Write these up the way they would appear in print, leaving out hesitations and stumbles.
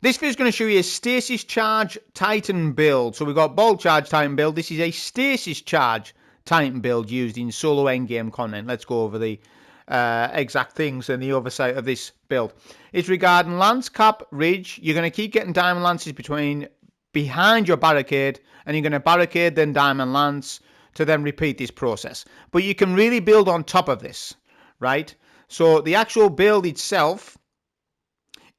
This video is going to show you a Stasis Charge Titan build. So we've got Bolt Charge Titan build. This is a Stasis Charge Titan build used in solo endgame content. Let's go over the exact things and the oversight of this build. It's regarding Lance Cap Ridge. You're going to keep getting Diamond Lances behind your barricade, and you're going to barricade then Diamond Lance to then repeat this process. But you can really build on top of this, right? So the actual build itself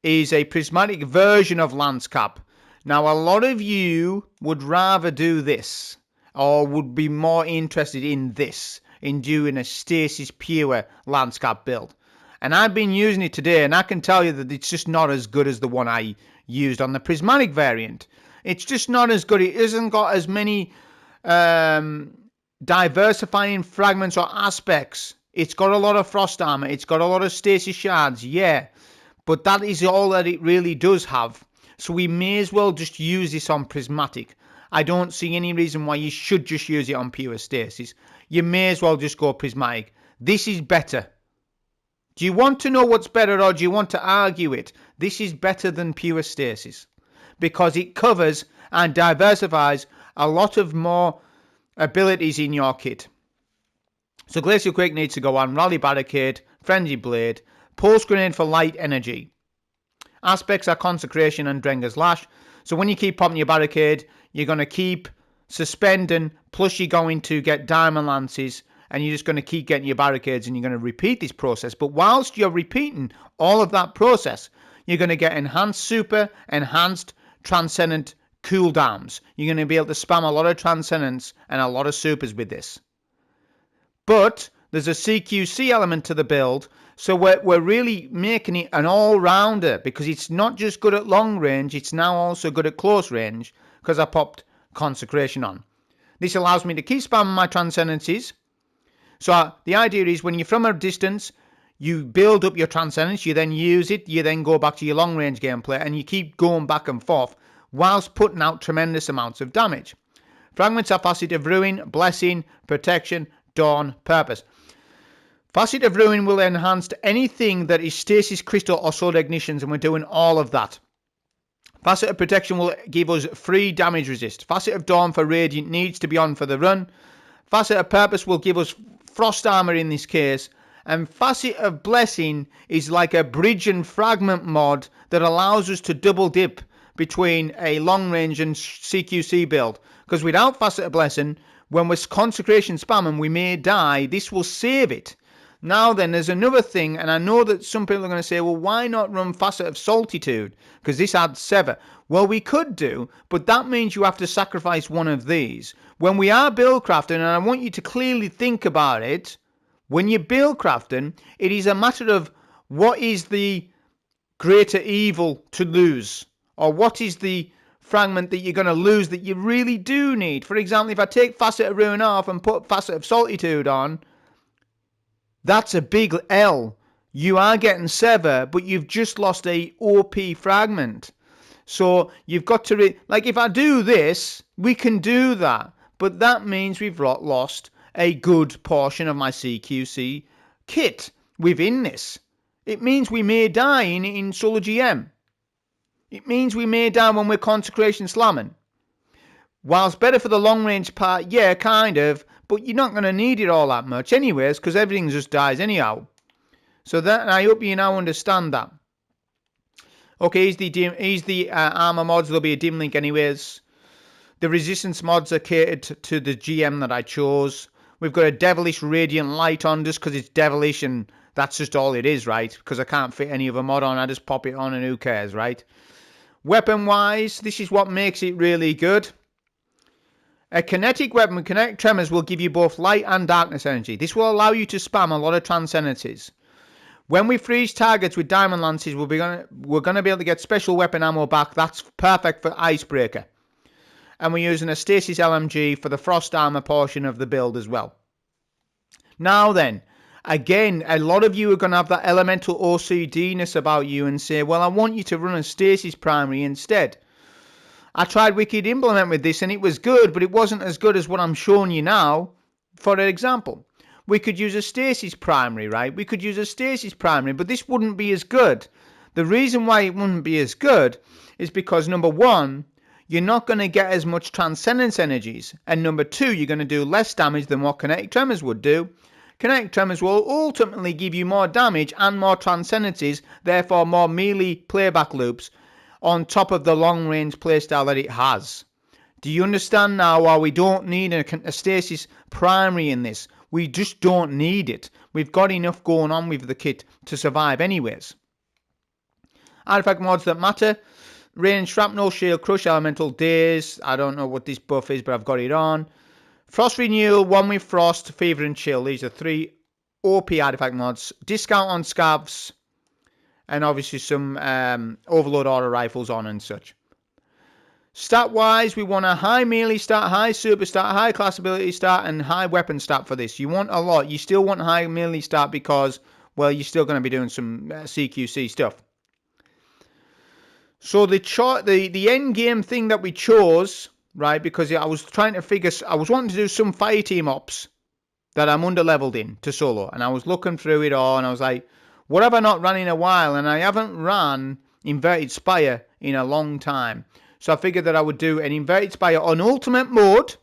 is a prismatic version of Lance Cap. Now, a lot of you would rather do this, or would be more interested in this, in doing a Stasis pure Lance Cap build. And I've been using it today, and I can tell you that it's just not as good as the one I used on the prismatic variant. It's just not as good. It hasn't got as many diversifying fragments or aspects. It's got a lot of frost armor. It's got a lot of stasis shards, yeah. But that is all that it really does have. So we may as well just use this on prismatic. I don't see any reason why you should just use it on pure stasis. You may as well just go prismatic. This is better. Do you want to know what's better, or do you want to argue it? This is better than pure stasis, because it covers and diversifies a lot of more abilities in your kit. So Glacial Quake needs to go on, Rally Barricade, Frenzy Blade, Pulse Grenade for light energy. Aspects are Consecration and Drenger's Lash. So when you keep popping your barricade, you're going to keep suspending, plus you're going to get Diamond Lances, and you're just going to keep getting your barricades, and you're going to repeat this process. But whilst you're repeating all of that process, you're going to get enhanced super, enhanced transcendent cooldowns. You're going to be able to spam a lot of transcendents and a lot of supers with this. But there's a CQC element to the build, so we're really making it an all-rounder, because it's not just good at long range, it's now also good at close range, because I popped Consecration on. This allows me to keep spamming my transcendencies. So the idea is, when you're from a distance, you build up your transcendence, you then use it, you then go back to your long range gameplay, and you keep going back and forth whilst putting out tremendous amounts of damage. Fragments are Facet of Ruin, Blessing, Protection, Dawn, Purpose. Facet of Ruin will enhance anything that is Stasis, Crystal or Sword Ignitions, and we're doing all of that. Facet of Protection will give us free damage resist. Facet of Dawn for Radiant needs to be on for the run. Facet of Purpose will give us frost armor in this case. And Facet of Blessing is like a bridge and fragment mod that allows us to double dip between a long range and CQC build. Because without Facet of Blessing, when we're Consecration spamming, we may die. This will save it. Now then, there's another thing, and I know that some people are going to say, well, why not run Facet of Solitude? Because this adds Sever. Well, we could do, but that means you have to sacrifice one of these. When we are build crafting, and I want you to clearly think about it, when you're build crafting, it is a matter of what is the greater evil to lose, or what is the fragment that you're going to lose that you really do need. For example, if I take Facet of Ruin off and put Facet of Solitude on, that's a big L. You are getting Sever, but you've just lost a OP fragment. So you've got to... like, if I do this, we can do that. But that means we've lost a good portion of my CQC kit within this. It means we may die in solo GM. It means we may die when we're Consecration slamming. Whilst better for the long range part, yeah, kind of, but you're not going to need it all that much anyways, because everything just dies anyhow. So that, I hope you now understand that. Okay, here's the armor mods. There'll be a dim link anyways. The resistance mods are catered to the GM that I chose. We've got a devilish radiant light on just because it's devilish, and that's just all it is, right? Because I can't fit any other mod on. I just pop it on and who cares, right? Weapon wise, this is what makes it really good. A kinetic weapon with kinetic tremors will give you both light and darkness energy. This will allow you to spam a lot of transcendencies. When we freeze targets with Diamond Lances, we're going to be able to get special weapon ammo back. That's perfect for Icebreaker. And we're using a Stasis LMG for the frost armor portion of the build as well. Now then, again, a lot of you are going to have that elemental OCD-ness about you and say, well, I want you to run a Stasis primary instead. I tried Wicked Implement with this and it was good, but it wasn't as good as what I'm showing you now. For example, we could use a Stasis primary, right? We could use a Stasis primary, but this wouldn't be as good. The reason why it wouldn't be as good is because, number one, you're not going to get as much transcendence energies, and number two, you're going to do less damage than what kinetic tremors would do. Kinetic tremors will ultimately give you more damage and more transcendences, therefore more melee playback loops on top of the long range playstyle that it has. Do you understand now why we don't need a stasis primary in this? We just don't need it. We've got enough going on with the kit to survive anyways. Artifact mods that matter. Range, Shrapnel, Shield, Crush, Elemental, Daze. I don't know what this buff is, but I've got it on. Frost Renewal, one with Frost, Fever and Chill. These are 3 OP artifact mods. Discount on Scavs. And obviously some Overload Auto Rifles on and such. Stat-wise, we want a high melee stat, high super stat, high class ability stat, and high weapon stat for this. You want a lot. You still want high melee stat because, well, you're still going to be doing some CQC stuff. So the end game thing that we chose, right, because I was trying to figure, I was wanting to do some fire team ops that I'm under-leveled in to solo, and I was looking through it all, and I was like, what have I not run in a while? And I haven't ran Inverted Spire in a long time. So I figured that I would do an Inverted Spire on Ultimate Mode,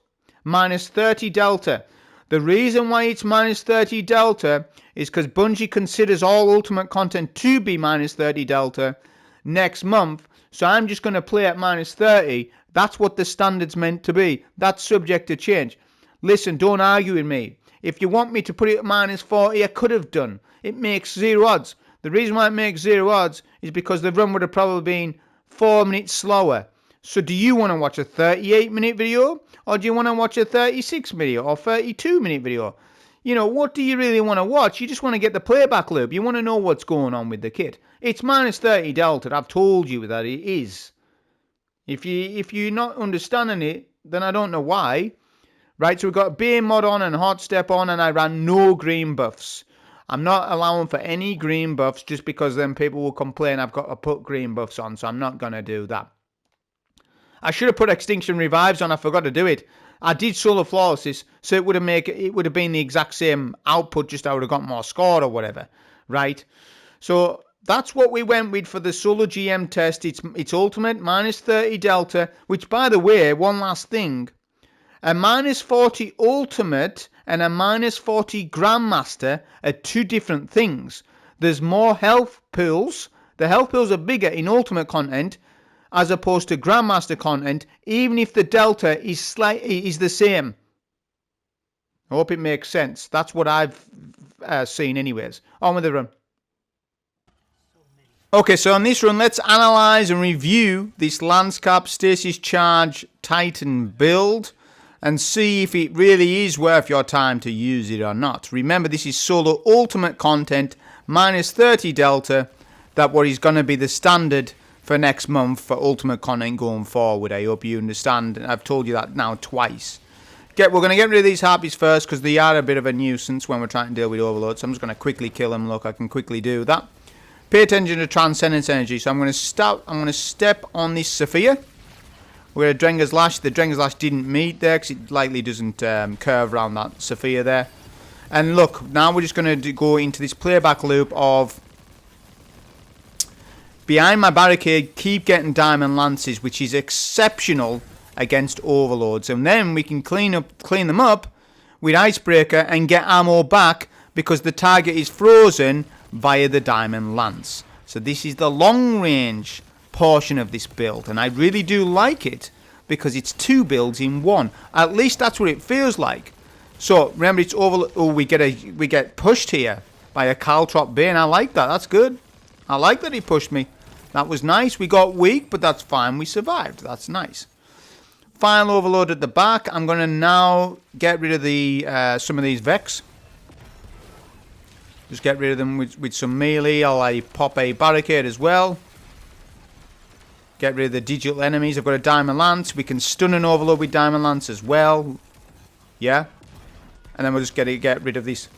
minus 30 Delta. The reason why it's minus 30 Delta is because Bungie considers all Ultimate content to be minus 30 Delta next month. So I'm just going to play at minus 30. That's what the standard's meant to be. That's subject to change. Listen, don't argue with me. If you want me to put it at minus 40, I could have done. It makes 0 odds. The reason why it makes 0 odds is because the run would have probably been 4 minutes slower. So do you want to watch a 38-minute video? Or do you want to watch a 36 video or 32-minute video? You know, what do you really want to watch? You just want to get the playback loop. You want to know what's going on with the kit. It's minus 30 Delta. I've told you that it is. If you're not understanding it, then I don't know why. Right, so we've got Bane mod on and Hot Step on, and I ran no green buffs. I'm not allowing for any green buffs just because then people will complain I've got to put green buffs on, so I'm not going to do that. I should have put Extinction Revives on. I forgot to do it. I did Solar Flawless, so it would have been the exact same output, just I would have got more score or whatever, right? So that's what we went with for the Solo GM test. It's Ultimate, minus 30 Delta, which, by the way, one last thing, a minus 40 Ultimate and a minus 40 Grandmaster are 2 different things. There's more health pools. The health pools are bigger in Ultimate content, as opposed to Grandmaster content, even if the delta is the same. I hope it makes sense. That's what I've seen anyways. On with the run. Okay, so on this run, let's analyze and review this Landscape Stasis Charge Titan build and see if it really is worth your time to use it or not. Remember, this is solo ultimate content, minus 30 delta, that what is going to be the standard for next month for ultimate content going forward. I hope you understand. I've told you that now twice. We're going to get rid of these harpies first because they are a bit of a nuisance when we're trying to deal with overload. So I'm just going to quickly kill them. Look, I can quickly do that. Pay attention to Transcendence Energy. So I'm going to step on this Sophia. We're at Drenger's Lash. The Drenger's Lash didn't meet there because it likely doesn't curve around that Sophia there. And look, now we're just going to go into this playback loop of behind my barricade, keep getting diamond lances, which is exceptional against overloads. And then we can clean them up with Icebreaker and get ammo back because the target is frozen via the diamond lance. So this is the long range portion of this build, and I really do like it because it's 2 builds in 1. At least that's what it feels like. So remember, it's overload. Oh, we get pushed here by a Caltrop Bane. I like that. That's good. I like that he pushed me. That was nice. We got weak, but that's fine. We survived. That's nice. Final overload at the back. I'm going to now get rid of the some of these Vex. Just get rid of them with some melee. I'll pop a barricade as well. Get rid of the digital enemies. I've got a Diamond Lance. We can stun an overload with Diamond Lance as well. Yeah. And then we'll just get rid of this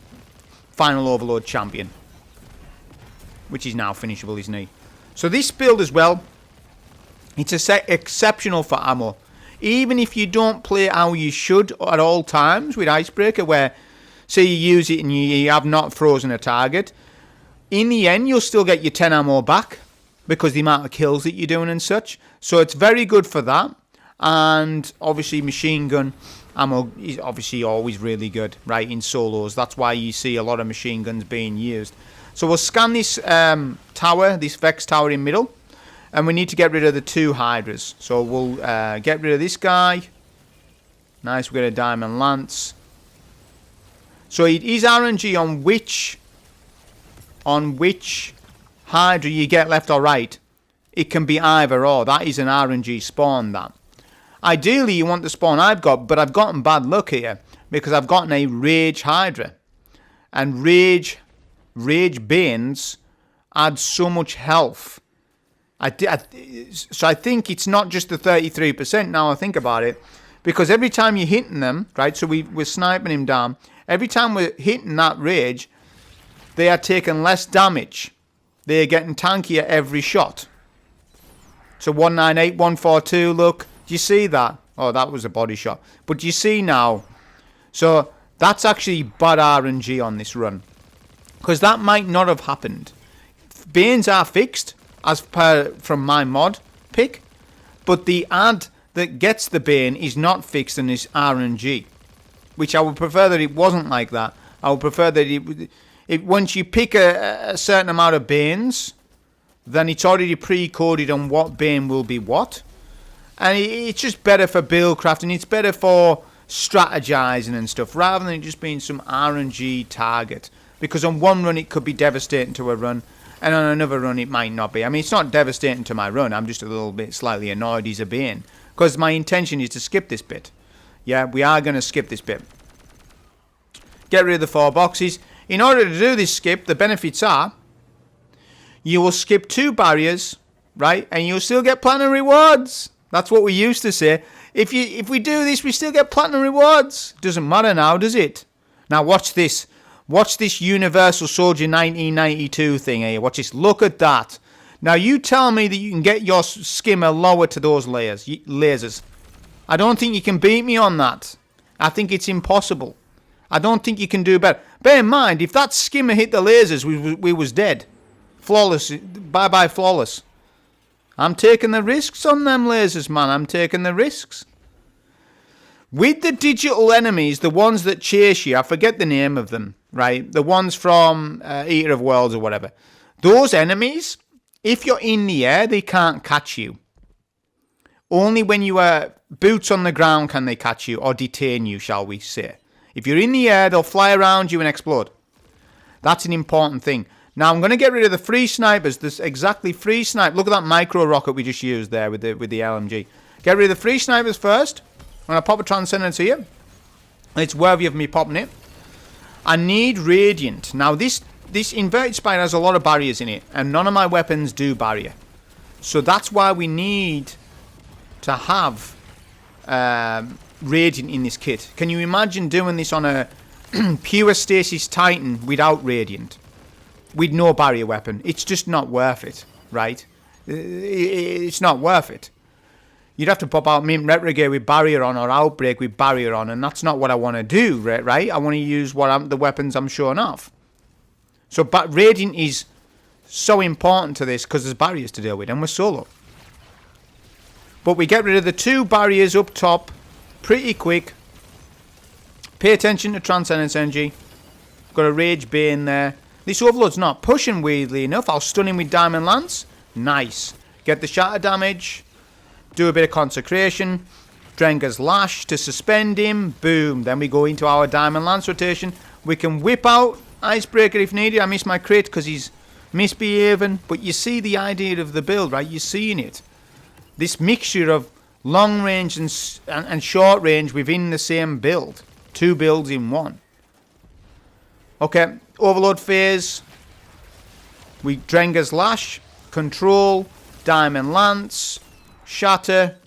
final overload champion, which is now finishable, isn't he? So this build as well, it's exceptional for ammo. Even if you don't play how you should at all times with Icebreaker, where say you use it and you have not frozen a target, in the end you'll still get your 10 ammo back. because the amount of kills that you're doing and such. So it's very good for that. And obviously machine gun ammo is obviously always really good, right, in solos. That's why you see a lot of machine guns being used. So we'll scan this tower, this Vex tower in middle, and we need to get rid of the 2 Hydras. So we'll get rid of this guy. Nice, we get a Diamond Lance. So it is RNG on which Hydra you get, left or right. It can be either or. That is an RNG spawn, that. Ideally, you want the spawn I've got, but I've gotten bad luck here because I've gotten a Rage Hydra. And Rage Banes add so much health. So I think it's not just the 33% now I think about it. Because every time you're hitting them, right, so we're sniping him down. Every time we're hitting that Rage, they are taking less damage. They're getting tankier every shot. So 198, 142, look. Do you see that? Oh, that was a body shot. But do you see now? So that's actually bad RNG on this run. Because that might not have happened. Banes are fixed, as per from my mod pick. But the ad that gets the Bane is not fixed and is RNG. Which I would prefer that it wasn't like that. I would prefer that once you pick a certain amount of Banes, then it's already pre-coded on what Bane will be what. And it's just better for build crafting. It's better for strategizing and stuff, rather than it just being some RNG target. Because on one run it could be devastating to a run, and on another run it might not be. I mean, it's not devastating to my run. I'm just a little bit slightly annoyed he's a Bane. Because my intention is to skip this bit. Yeah, we are going to skip this bit. Get rid of the 4 boxes. In order to do this skip, the benefits are you will skip 2 barriers, right? And you'll still get platinum rewards. That's what we used to say. If we do this, we still get platinum rewards. Doesn't matter now, does it? Now watch this. Watch this Universal Soldier 1992 thing here. Watch this. Look at that. Now you tell me that you can get your skimmer lower to those lasers. I don't think you can beat me on that. I think it's impossible. I don't think you can do better. Bear in mind, if that skimmer hit the lasers, we was dead. Flawless. Bye-bye flawless. I'm taking the risks on them lasers, man. I'm taking the risks. With the digital enemies, the ones that chase you, I forget the name of them, right? The ones from Eater of Worlds or whatever. Those enemies, if you're in the air, they can't catch you. Only when you are boots on the ground can they catch you, or detain you, shall we say. If you're in the air, they'll fly around you and explode. That's an important thing. Now, I'm going to get rid of the free snipers. There's exactly 3 snipers. Look at that micro rocket we just used there with the LMG. Get rid of the 3 snipers first. I'm going to pop a Transcendence here. It's worthy of me popping it. I need Radiant. Now, this inverted Spire has a lot of barriers in it, and none of my weapons do barrier. So that's why we need to have Radiant in this kit. Can you imagine doing this on a pure Stasis Titan without Radiant? With no barrier weapon. It's just not worth it, right? It's not worth it. You'd have to pop out Mint Retrograde with barrier on, or Outbreak with barrier on, and that's not what I want to do, right? I want to use the weapons I'm showing off. So, but Radiant is so important to this because there's barriers to deal with, and we're solo. But we get rid of the 2 barriers up top pretty quick. Pay attention to Transcendence Energy. Got a Rage Bane there. This Overload's not pushing, weirdly enough. I'll stun him with Diamond Lance. Nice. Get the shatter damage. Do a bit of Consecration. Drenger's Lash to suspend him. Boom. Then we go into our Diamond Lance rotation. We can whip out Icebreaker if needed. I miss my crit because he's misbehaving. But you see the idea of the build, right? You're seeing it. This mixture of long range and short range within the same build. 2 builds in one. Okay. Overload phase. We Drenger's Lash. Control. Diamond Lance. Shatter.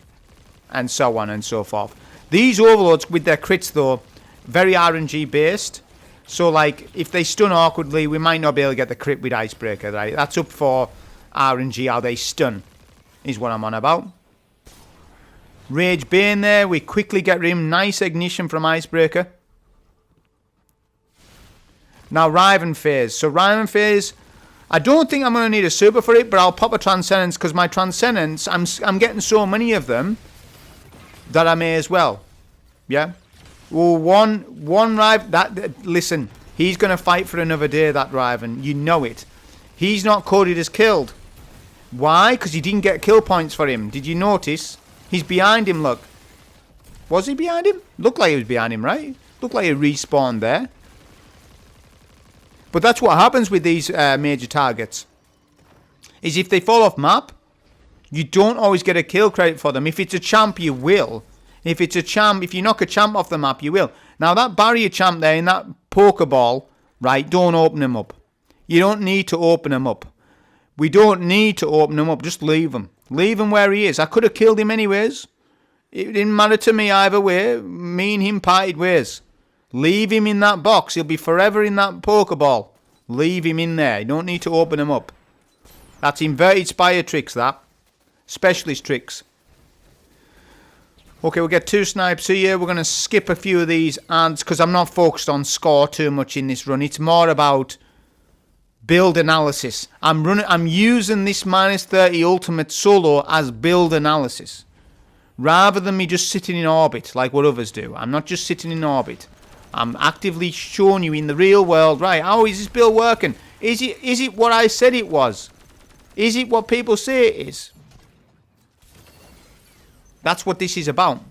And so on and so forth. These overloads with their crits though, very RNG based. So like, if they stun awkwardly, we might not be able to get the crit with Icebreaker, right? That's up for RNG, how they stun, is what I'm on about. Rage Bane there, we quickly get rid of him. Nice ignition from Icebreaker. Now Riven phase. So Riven phase, I don't think I'm going to need a super for it, but I'll pop a Transcendence because my Transcendence, I'm getting so many of them that I may as well. Yeah? Well, one Riven, listen, he's going to fight for another day, that Riven. You know it. He's not coded as killed. Why? Because you didn't get kill points for him. Did you notice? He's behind him, look. Was he behind him? Looked like he was behind him, right? Looked like he respawned there. But that's what happens with these major targets. Is if they fall off map, you don't always get a kill credit for them. If it's a champ, you will. If it's a champ, if you knock a champ off the map, you will. Now that barrier champ there in that Pokeball, right, don't open him up. You don't need to open him up. We don't need to open him up. Just leave him. Leave him where he is. I could have killed him anyways. It didn't matter to me either way. Me and him parted ways. Leave him in that box. He'll be forever in that Pokeball. Leave him in there. You don't need to open him up. That's inverted Spire tricks, that. Specialist tricks. Okay, we'll get 2 snipes here. We're going to skip a few of these ads because I'm not focused on score too much in this run. It's more about build analysis. I'm using this -30 ultimate solo as build analysis. Rather than me just sitting in orbit like what others do. I'm not just sitting in orbit. I'm actively showing you in the real world, right, how is this build working? Is it what I said it was? Is it what people say it is? That's what this is about.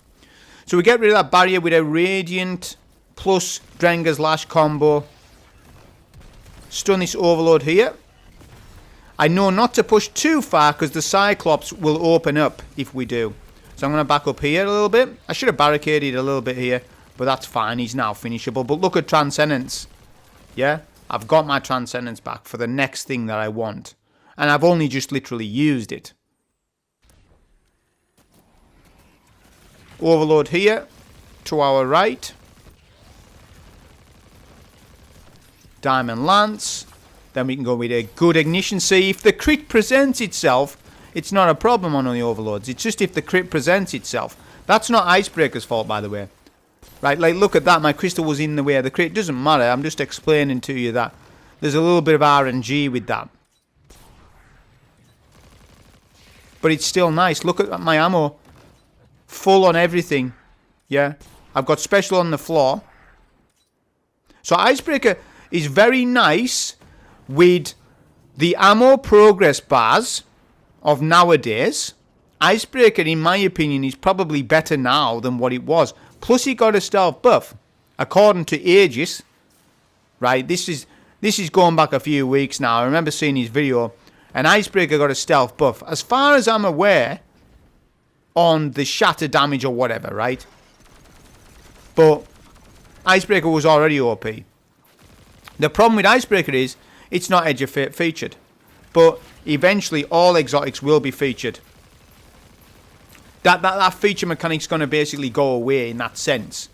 So we get rid of that barrier with a Radiant plus Drenger's Lash combo. Stun this Overload here. I know not to push too far because the Cyclops will open up if we do. So I'm going to back up here a little bit. I should have barricaded a little bit here. But that's fine, he's now finishable. But look at Transcendence. Yeah? I've got my Transcendence back for the next thing that I want. And I've only just literally used it. Overload here. To our right. Diamond Lance. Then we can go with a good Ignition. See, if the crit presents itself, it's not a problem on the Overloads. It's just if the crit presents itself. That's not Icebreaker's fault, by the way. Right, like, look at that. My crystal was in the way of the crit. It doesn't matter. I'm just explaining to you that there's a little bit of RNG with that. But it's still nice. Look at my ammo. Full on everything. Yeah. I've got special on the floor. So Icebreaker is very nice with the ammo progress bars of nowadays. Icebreaker, in my opinion, is probably better now than what it was. Plus, he got a stealth buff, according to Aegis. Right, this is going back a few weeks now. I remember seeing his video, and Icebreaker got a stealth buff. As far as I'm aware, on the shatter damage or whatever, right? But Icebreaker was already OP. The problem with Icebreaker is it's not Edge of Fate featured, but eventually all exotics will be featured. That feature mechanic's going to basically go away in that sense.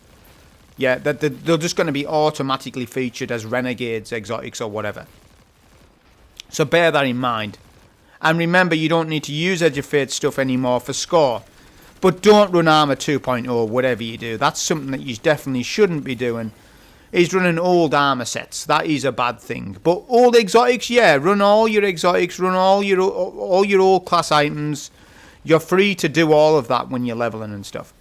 Yeah, they're just going to be automatically featured as renegades, exotics, or whatever. So bear that in mind. And remember, you don't need to use Edge of Fate stuff anymore for score. But don't run Armor 2.0, whatever you do. That's something that you definitely shouldn't be doing. Is running old armor sets. That is a bad thing. But old exotics, yeah, run all your exotics, run all your old class items. You're free to do all of that when you're leveling and stuff.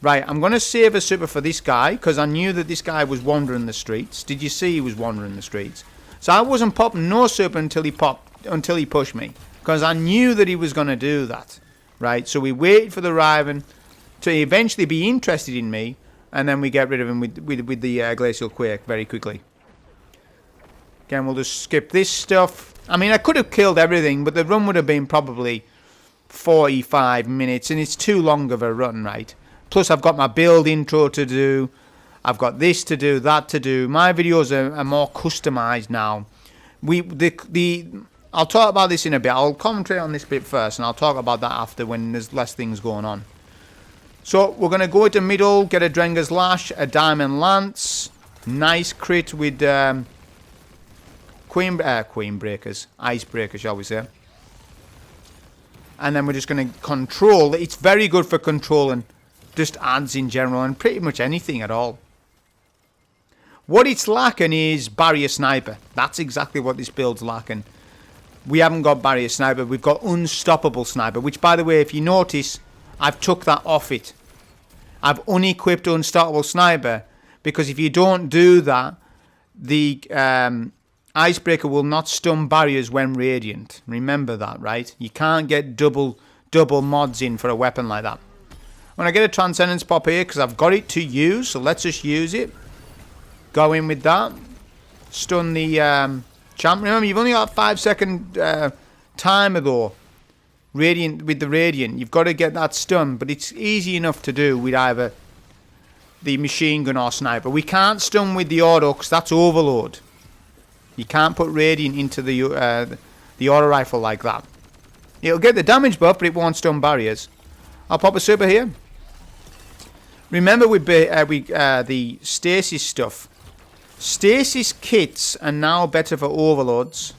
Right, I'm going to save a super for this guy, because I knew that this guy was wandering the streets. Did you see he was wandering the streets? So I wasn't popping no super until he pushed me, because I knew that he was going to do that. Right, so we waited for the Riven to eventually be interested in me, and then we get rid of him with the Glacial Quake very quickly. Again, we'll just skip this stuff. I mean, I could have killed everything, but the run would have been probably 45 minutes, and it's too long of a run, right? Plus, I've got my build intro to do. I've got this to do, that to do. My videos are more customized now. I'll talk about this in a bit. I'll concentrate on this bit first, and I'll talk about that after when there's less things going on. So, we're going to go into middle, get a Drenger's Lash, a Diamond Lance. Nice crit with Queen Breakers. Icebreaker, shall we say. And then we're just going to control. It's very good for controlling just ads in general and pretty much anything at all. What it's lacking is Barrier Sniper. That's exactly what this build's lacking. we haven't got barrier sniper, we've got unstoppable sniper, which, by the way, if you notice, I've took that off it. I've unequipped unstoppable sniper, because if you don't do that, the icebreaker will not stun barriers when radiant. Remember that, right? You can't get double mods in for a weapon like that. When I get a transcendence pop here, because I've got it to use, so let's just use it. Go in with that. Stun the champ. Remember, you've only got a 5-second timer though. Radiant with the radiant, you've got to get that stun, but it's easy enough to do with either the machine gun or sniper. We can't stun with the auto because that's overload. You can't put radiant into the auto rifle like that. It'll get the damage buff, but it won't stun barriers. I'll pop a super here. Remember with the stasis stuff. Stasis kits are now better for overloads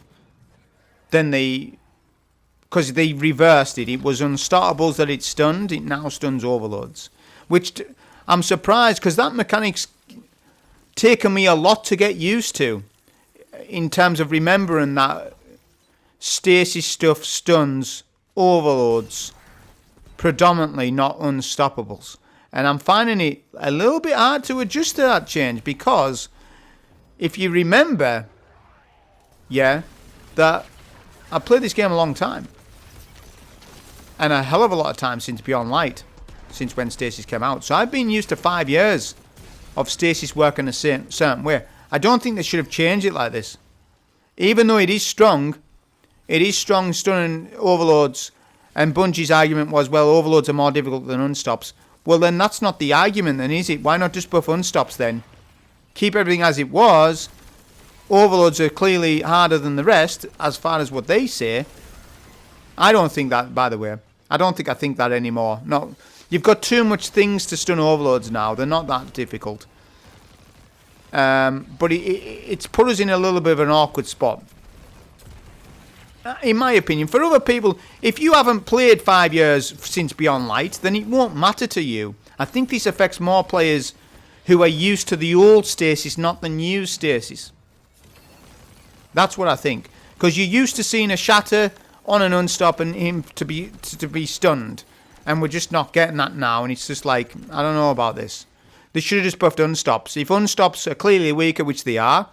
than because they reversed it. It was unstopables that it stunned. It now stuns overloads, which I'm surprised, because that mechanic's taken me a lot to get used to in terms of remembering that stasis stuff stuns overloads predominantly, not unstoppables. And I'm finding it a little bit hard to adjust to that change, because if you remember, that I've played this game a long time. And a hell of a lot of time since Beyond Light, since when Stasis came out. So I've been used to 5 years of Stasis working a certain way. I don't think they should have changed it like this. Even though it is strong stunning overloads. And Bungie's argument was, well, overloads are more difficult than unstops. Well, then that's not the argument then, is it? Why not just buff unstops then? Keep everything as it was. Overloads are clearly harder than the rest, as far as what they say. I don't think that, by the way. I think that anymore. No, you've got too much things to stun overloads now. They're not that difficult. But it's put us in a little bit of an awkward spot. In my opinion, for other people, if you haven't played 5 years since Beyond Light, then it won't matter to you. I think this affects more players who are used to the old Stasis, not the new Stasis. That's what I think. Because you're used to seeing a shatter on an unstop and him to be stunned. And we're just not getting that now. And it's just like, I don't know about this. They should have just buffed unstops. If unstops are clearly weaker, which they are,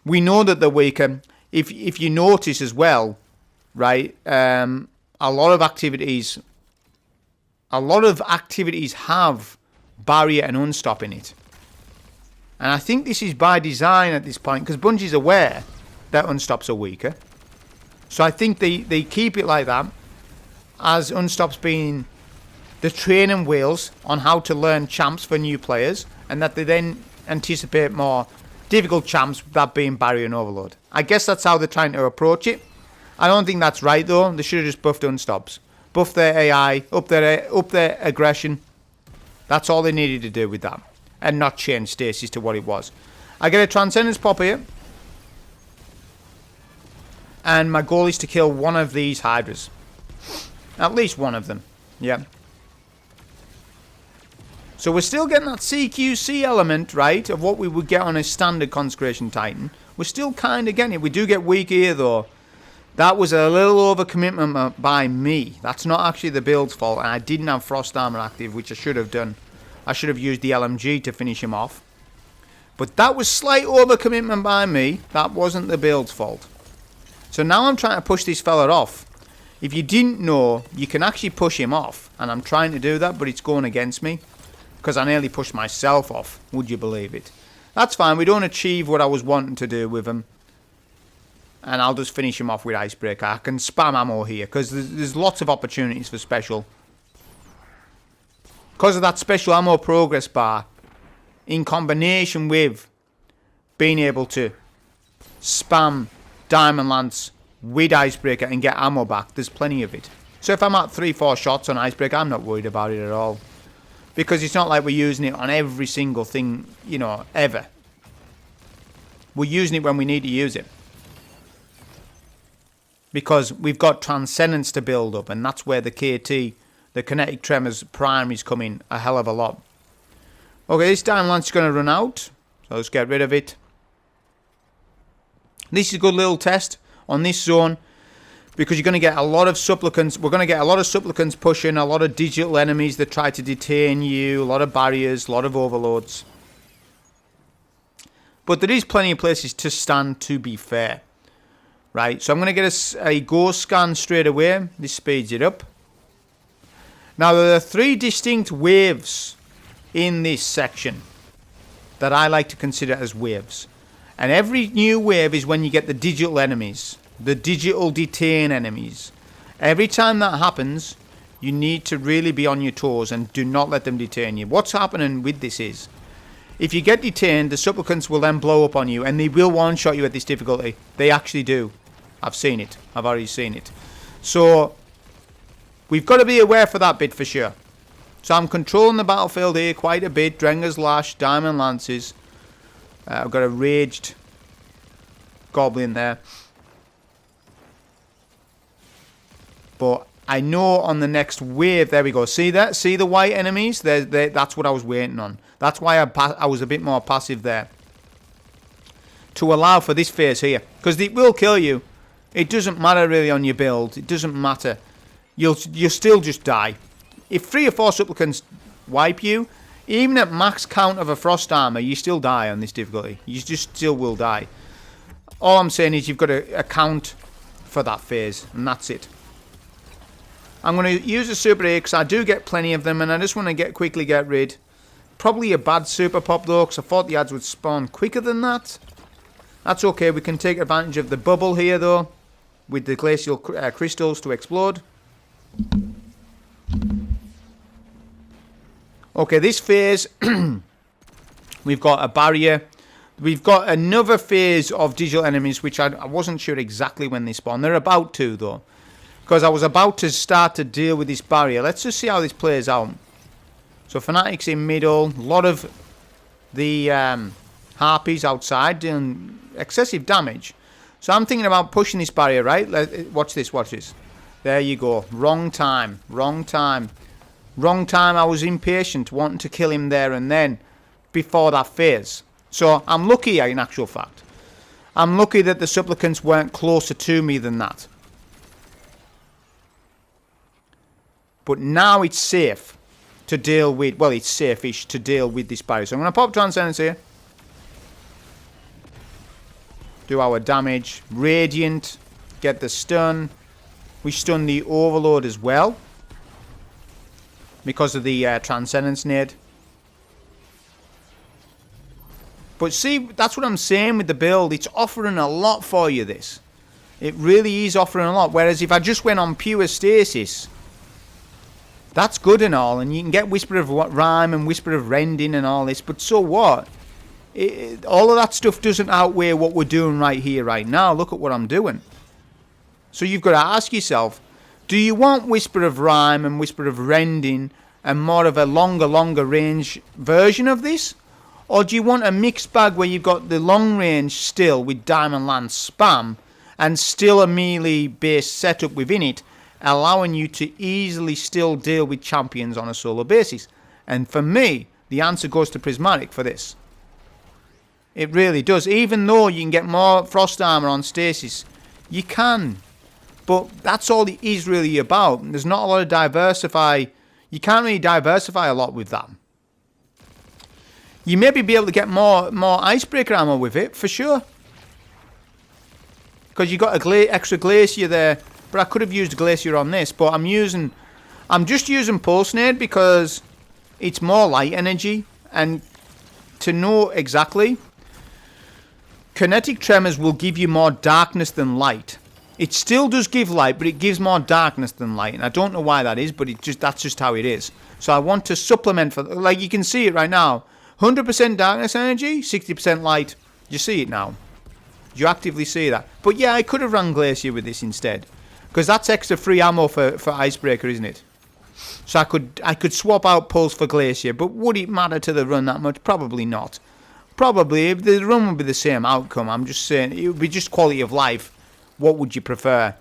we know that they're weaker. If you notice as well, right, a lot of activities have barrier and unstop in it. And I think this is by design at this point, because Bungie's aware that unstops are weaker. So I think they keep it like that, as unstops being the training wheels on how to learn champs for new players, and that they then anticipate more difficult champs, that being barrier and overload. I guess that's how they're trying to approach it. I don't think that's right though. They should have just buffed unstops. Buff their AI, up their aggression. That's all they needed to do with that. And not change Stasis to what it was. I get a Transcendence pop here. And my goal is to kill one of these Hydras. At least one of them. Yeah. So we're still getting that CQC element, right, of what we would get on a standard Consecration Titan. We're still kind of getting it. We do get weak here, though. That was a little overcommitment by me. That's not actually the build's fault. And I didn't have Frost Armor active, which I should have done. I should have used the LMG to finish him off. But that was slight overcommitment by me. That wasn't the build's fault. So now I'm trying to push this fella off. If you didn't know, you can actually push him off. And I'm trying to do that, but it's going against me. Because I nearly pushed myself off. Would you believe it? That's fine. We don't achieve what I was wanting to do with him. And I'll just finish him off with Icebreaker. I can spam ammo here. Because there's lots of opportunities for special. Because of that special ammo progress bar. In combination with being able to spam Diamond Lance with Icebreaker and get ammo back. There's plenty of it. So if I'm at 3-4 shots on Icebreaker, I'm not worried about it at all. Because it's not like we're using it on every single thing, you know, ever. We're using it when we need to use it. Because we've got Transcendence to build up. And that's where the KT, the Kinetic Tremors primaries come in a hell of a lot. Okay, this Diamond Lance is going to run out. So let's get rid of it. This is a good little test on this zone. because you're going to get a lot of supplicants. We're going to get a lot of supplicants pushing, a lot of digital enemies that try to detain you, a lot of barriers, a lot of overloads. But there is plenty of places to stand, to be fair. Right, so I'm going to get a go scan straight away. This speeds it up. Now, there are 3 distinct waves in this section that I like to consider as waves. And every new wave is when you get the digital enemies. The digital detain enemies. Every time that happens, you need to really be on your toes and do not let them detain you. What's happening with this is, if you get detained, the supplicants will then blow up on you, and they will one-shot you at this difficulty. They actually do. I've seen it. I've already seen it. So, we've got to be aware for that bit for sure. So I'm controlling the battlefield here quite a bit. Drenger's Lash, Diamond Lances. I've got a raged goblin there. But I know on the next wave, there we go. See that? See the white enemies? That's what I was waiting on. That's why I was a bit more passive there. To allow for this phase here. Because it will kill you. It doesn't matter really on your build. It doesn't matter. You'll still just die. If 3 or 4 supplicants wipe you, even at max count of a frost armor, you still die on this difficulty. You just still will die. All I'm saying is you've got to account for that phase. And that's it. I'm going to use a super A because I do get plenty of them, and I just want to quickly get rid. Probably a bad super pop though, because I thought the ads would spawn quicker than that. That's okay, we can take advantage of the bubble here though, with the glacial crystals to explode. Okay, this phase, we've got a barrier. We've got another phase of digital enemies, which I wasn't sure exactly when they spawn. They're about to though. Because I was about to start to deal with this barrier. Let's just see how this plays out. So Fanatics in middle. A lot of the harpies outside doing excessive damage. So I'm thinking about pushing this barrier, right? Watch this, watch this. There you go. Wrong time. Wrong time. Wrong time. I was impatient, wanting to kill him there and then. Before that phase. So I'm lucky, in actual fact. I'm lucky that the supplicants weren't closer to me than that. But now it's safe to deal with, well, it's safe-ish to deal with this barrier. So I'm going to pop Transcendence here. Do our damage. Radiant. Get the stun. We stun the Overload as well. Because of the Transcendence nade. But see, that's what I'm saying with the build. It's offering a lot for you, this. It really is offering a lot. Whereas if I just went on pure Stasis... That's good and all, and you can get Whisper of Rhyme and Whisper of Rending and all this, but so what? All of that stuff doesn't outweigh what we're doing right here, right now. Look at what I'm doing. So you've got to ask yourself, do you want Whisper of Rhyme and Whisper of Rending and more of a longer range version of this? Or do you want a mixed bag where you've got the long range still with Diamond Lance spam and still a melee based setup within it, allowing you to easily still deal with champions on a solo basis? And for me, the answer goes to Prismatic for this. It really does. Even though you can get more frost armor on Stasis, you can. But that's all it is really about. There's not a lot of diversify. You can't really diversify a lot with that. You maybe be able to get more icebreaker ammo with it, for sure. Because you got a extra glacier there. But I could have used Glacier on this. But I'm just using Pulse Nade because it's more light energy. And to know exactly, Kinetic Tremors will give you more darkness than light. It still does give light, but it gives more darkness than light. And I don't know why that is, but that's just how it is. So I want to supplement for, like you can see it right now. 100% darkness energy, 60% light. You see it now. You actively see that. But yeah, I could have run Glacier with this instead. Because that's extra free ammo for Icebreaker, isn't it? So I could swap out Pulse for Glacier, but would it matter to the run that much? Probably not. Probably, if the run would be the same outcome. I'm just saying, it would be just quality of life. What would you prefer?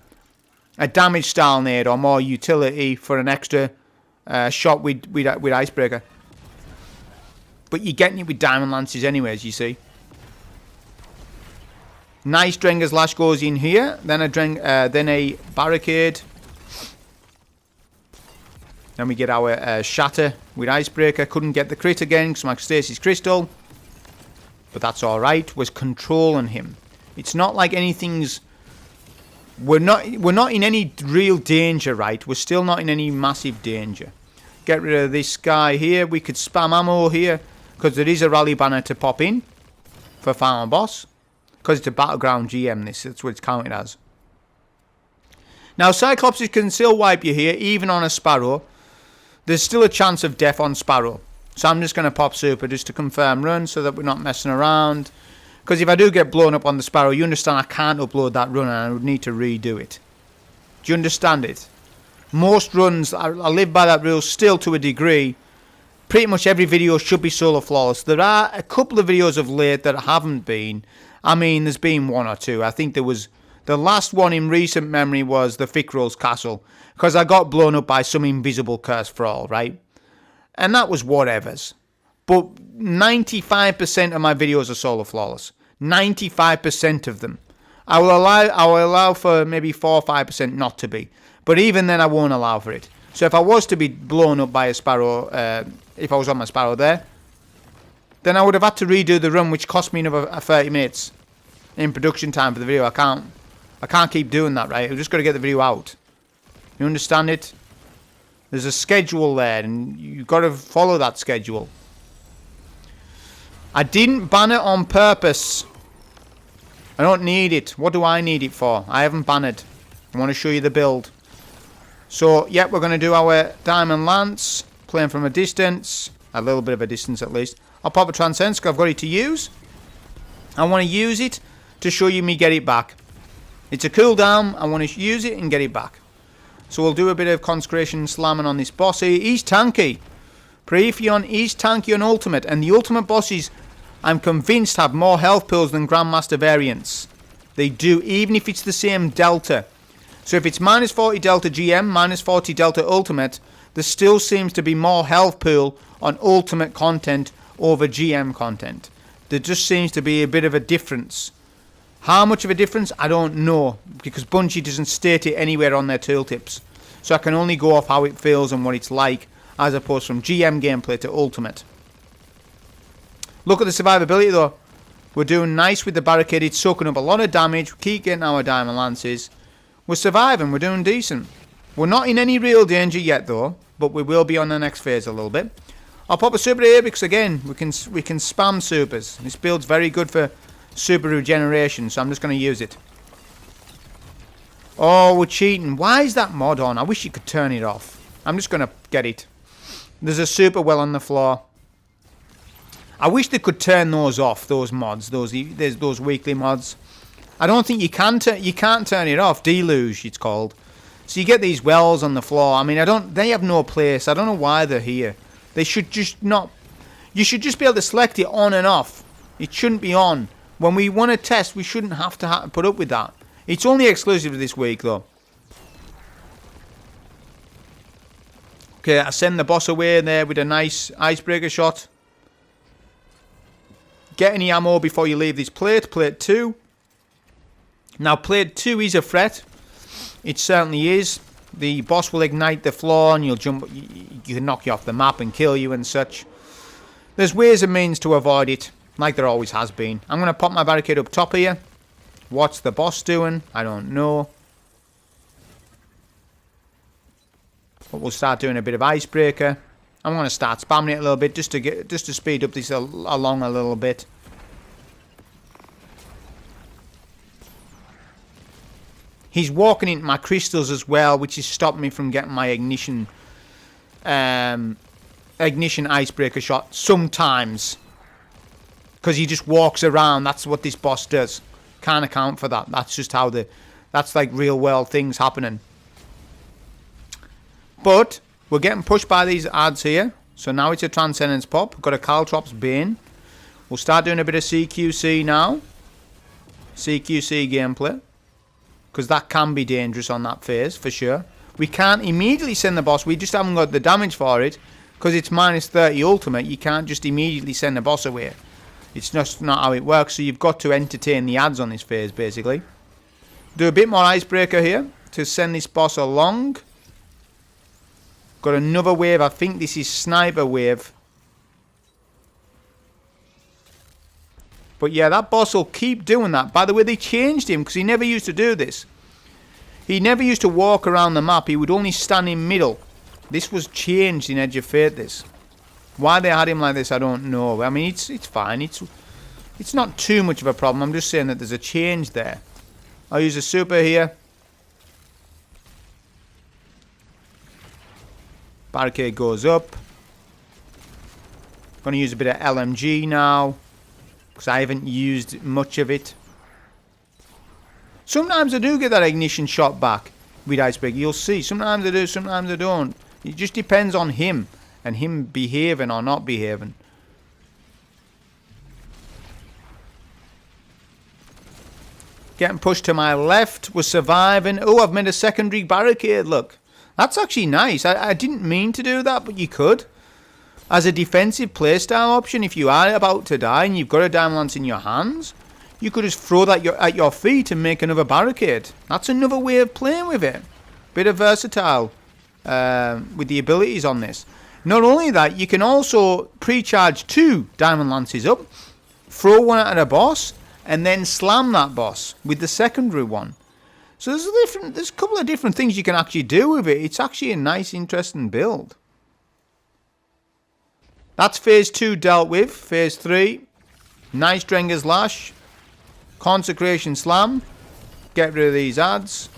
A damage style nade or more utility for an extra shot with Icebreaker? But you're getting it with Diamond Lances anyways, you see. Nice Drenger's Lash goes in here. Then a Barricade. Then we get our Shatter with Icebreaker. Couldn't get the crit again because my Stasis Crystal. But that's alright. Was controlling him. It's not like anything's... We're not in any real danger, right? We're still not in any massive danger. Get rid of this guy here. We could spam ammo here. Because there is a rally banner to pop in. For Farmer Boss. Because it's a Battleground GM, this. That's what it's counted as. Now, Cyclopses can still wipe you here. Even on a Sparrow. There's still a chance of death on Sparrow. So I'm just going to pop Super just to confirm run. So that we're not messing around. Because if I do get blown up on the Sparrow, you understand I can't upload that run and I would need to redo it. Do you understand it? Most runs, I live by that rule still to a degree. Pretty much every video should be solo flawless. There are a couple of videos of late that haven't been. I mean, there's been one or two. I think there was... The last one in recent memory was the Fickrol's Castle. Because I got blown up by some invisible curse thrall, right? And that was whatever's. But 95% of my videos are solo flawless. 95% of them. I will allow for maybe 4 or 5% not to be. But even then I won't allow for it. So if I was to be blown up by a Sparrow, if I was on my Sparrow there, then I would have had to redo the run, which cost me another 30 minutes in production time for the video. I can't keep doing that, right? I've just got to get the video out. You understand it? There's a schedule there, and you've got to follow that schedule. I didn't ban it on purpose. I don't need it. What do I need it for? I haven't banned it. I want to show you the build. So, yeah, we're going to do our Diamond Lance. Playing from a distance. A little bit of a distance at least. I'll pop a Transcendence because I've got it to use. I want to use it to show you me get it back. It's a cooldown. I want to use it and get it back. So we'll do a bit of Consecration slamming on this boss here. He's tanky. Proethion is tanky on ultimate, and the ultimate bosses, I'm convinced, have more health pools than Grandmaster variants. They do, even if it's the same delta. So if it's minus 40 delta GM, minus 40 delta ultimate, there still seems to be more health pool on ultimate content over GM content. There just seems to be a bit of a difference. How much of a difference? I don't know, because Bungie doesn't state it anywhere on their tooltips. So I can only go off how it feels and what it's like, as opposed from GM gameplay to ultimate. Look at the survivability though. We're doing nice with the barricade. It's soaking up a lot of damage. We keep getting our Diamond Lances. We're surviving. We're doing decent. We're not in any real danger yet though, but we will be on the next phase a little bit. I'll pop a super here because again, we can spam supers. This build's very good for super regeneration, so I'm just going to use it. Oh, we're cheating. Why is that mod on? I wish you could turn it off. I'm just going to get it. There's a super well on the floor. I wish they could turn those off, those mods, those weekly mods. I don't think you can. You can't turn it off. Deluge, it's called. So you get these wells on the floor. I mean, they have no place. I don't know why they're here. They should just not. You should just be able to select it on and off. It shouldn't be on. When we want to test, we shouldn't have to put up with that. It's only exclusive to this week, though. Okay, I send the boss away there with a nice icebreaker shot. Get any ammo before you leave this plate. Plate 2. Now, plate 2 is a threat. It certainly is. The boss will ignite the floor and you'll jump. You can knock you off the map and kill you and such. There's ways and means to avoid it, like there always has been. I'm going to pop my barricade up top here. What's the boss doing? I don't know. But we'll start doing a bit of icebreaker. I'm going to start spamming it a little bit just to speed up this along a little bit. He's walking into my crystals as well, which is stopping me from getting my ignition icebreaker shot sometimes. Because he just walks around. That's what this boss does. Can't account for that. That's just how that's like real world things happening. But we're getting pushed by these ads here. So now it's a Transcendence pop. We've got a Caltrops Bane. We'll start doing a bit of CQC now. CQC gameplay. Because that can be dangerous on that phase, for sure. We can't immediately send the boss. We just haven't got the damage for it. Because it's minus 30 ultimate. You can't just immediately send the boss away. It's just not how it works. So you've got to entertain the ads on this phase, basically. Do a bit more icebreaker here to send this boss along. Got another wave. I think this is sniper wave. But yeah, that boss will keep doing that. By the way, they changed him because he never used to do this. He never used to walk around the map. He would only stand in middle. This was changed in Edge of Fate, this. Why they had him like this, I don't know. I mean, it's fine. It's not too much of a problem. I'm just saying that there's a change there. I'll use a super here. Barricade goes up. Going to use a bit of LMG now, because I haven't used much of it. Sometimes I do get that ignition shot back with Icebreaker. You'll see. Sometimes I do, sometimes I don't. It just depends on him and him behaving or not behaving. Getting pushed to my left. We're surviving. Oh, I've made a secondary barricade. Look. That's actually nice. I didn't mean to do that, but you could. As a defensive playstyle option, if you are about to die and you've got a Diamond Lance in your hands, you could just throw that at your feet and make another barricade. That's another way of playing with it. Bit of versatile with the abilities on this. Not only that, you can also pre-charge 2 Diamond Lances up, throw one at a boss, and then slam that boss with the secondary one. So there's a couple of different things you can actually do with it. It's actually a nice, interesting build. That's phase 2 dealt with. Phase 3, nice Drenger's Lash, Consecration Slam, get rid of these ads.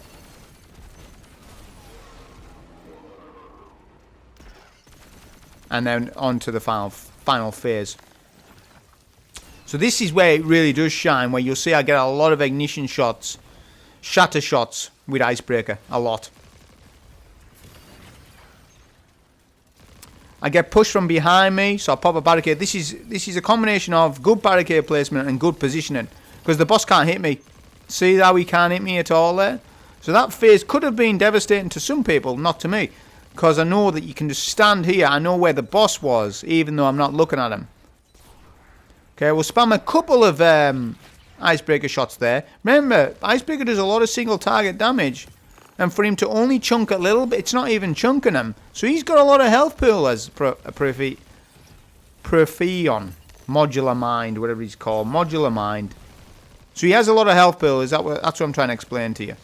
And then on to the final phase. So this is where it really does shine, where you'll see I get a lot of ignition shots, shatter shots with Icebreaker, a lot. I get pushed from behind me, so I pop a barricade. This is a combination of good barricade placement and good positioning, because the boss can't hit me. See how he can't hit me at all there? So that phase could have been devastating to some people, not to me, because I know that you can just stand here. I know where the boss was, even though I'm not looking at him. Okay, we'll spam a couple of Icebreaker shots there. Remember, Icebreaker does a lot of single target damage. And for him to only chunk a little bit, it's not even chunking him. So he's got a lot of health pool as Profeon. Modular Mind, whatever he's called. Modular Mind. So he has a lot of health pool. That's what I'm trying to explain to you.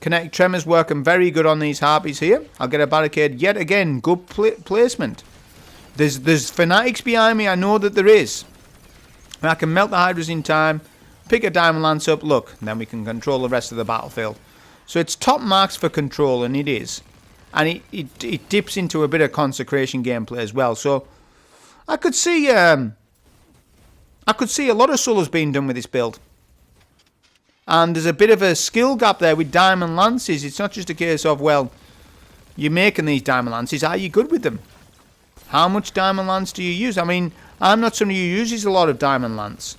Kinetic Tremors working very good on these harpies here. I'll get a barricade yet again. Good placement. There's fanatics behind me. I know that there is. And I can melt the Hydras in time. Pick a Diamond Lance up, look, and then we can control the rest of the battlefield. So it's top marks for control, and it is. And it dips into a bit of consecration gameplay as well. So I could see a lot of solos being done with this build. And there's a bit of a skill gap there with Diamond Lances. It's not just a case of, well, you're making these Diamond Lances. Are you good with them? How much Diamond Lance do you use? I mean, I'm not somebody who uses a lot of Diamond Lance.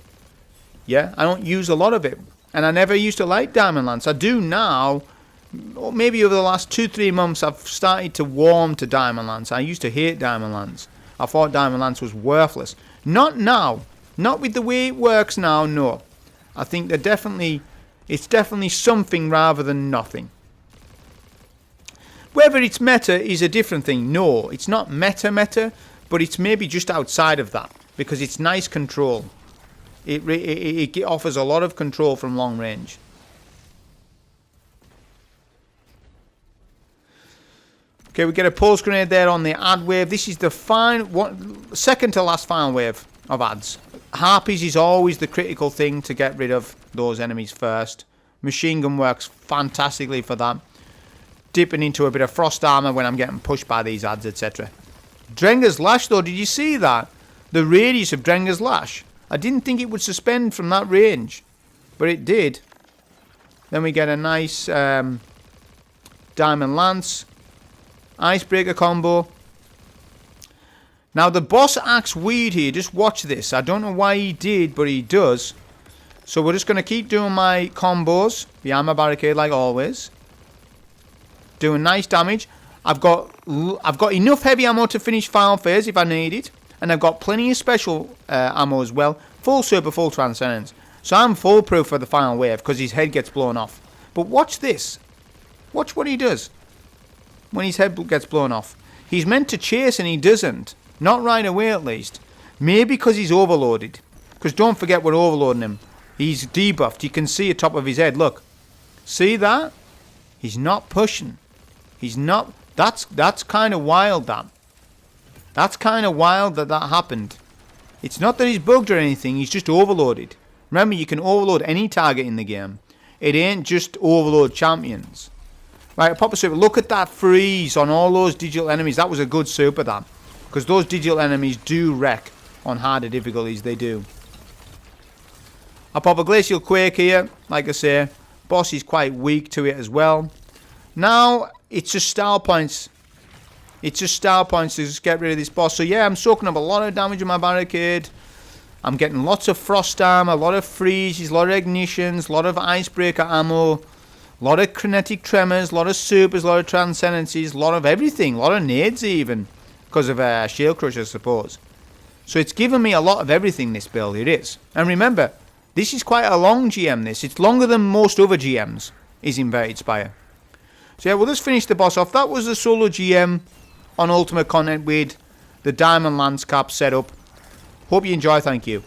Yeah, I don't use a lot of it. And I never used to like Diamond Lance. I do now. Maybe over the last 2-3 months, I've started to warm to Diamond Lance. I used to hate Diamond Lance. I thought Diamond Lance was worthless. Not now. Not with the way it works now, no. I think it's definitely something rather than nothing. Whether it's meta is a different thing. No, it's not meta, but it's maybe just outside of that. Because it's nice control. It offers a lot of control from long range. Okay, we get a pulse grenade there on the ad wave. This is the second to last final wave of ads. Harpies is always the critical thing to get rid of those enemies first. Machine gun works fantastically for that. Dipping into a bit of frost armor when I'm getting pushed by these ads, etc. Drenger's Lash, though, did you see that? The radius of Drenger's Lash. I didn't think it would suspend from that range, but it did. Then we get a nice Diamond Lance, Icebreaker combo. Now the boss acts weird here. Just watch this. I don't know why he did, but he does. So we're just going to keep doing my combos behind my barricade like always. Doing nice damage. I've got enough heavy ammo to finish final phase if I need it. And I've got plenty of special ammo as well. Full super, full transcendence. So I'm foolproof for the final wave because his head gets blown off. But watch this. Watch what he does when his head gets blown off. He's meant to chase and he doesn't. Not right away at least. Maybe because he's overloaded. Because don't forget we're overloading him. He's debuffed. You can see the top of his head. Look. See that? He's not pushing. He's not. That's kind of wild, that. That's kind of wild that happened. It's not that he's bugged or anything. He's just overloaded. Remember, you can overload any target in the game. It ain't just overload champions. Right, pop a super. Look at that freeze on all those digital enemies. That was a good super, that. Because those digital enemies do wreck on harder difficulties. They do. I pop a glacial quake here. Like I say, boss is quite weak to it as well. Now, it's just style points. It's just style points to just get rid of this boss. So yeah, I'm soaking up a lot of damage in my barricade. I'm getting lots of frost armor, a lot of freezes, a lot of ignitions, a lot of icebreaker ammo, a lot of kinetic tremors, a lot of supers, a lot of transcendencies, a lot of everything, a lot of nades even, because of shield crush, I suppose. So it's given me a lot of everything, this build, it is. And remember, this is quite a long GM, this. It's longer than most other GMs, is Inverted Spire. So yeah, we'll just finish the boss off. That was the solo GM on Ultimate Content with the Diamond Lance Cap set up. Hope you enjoy, thank you.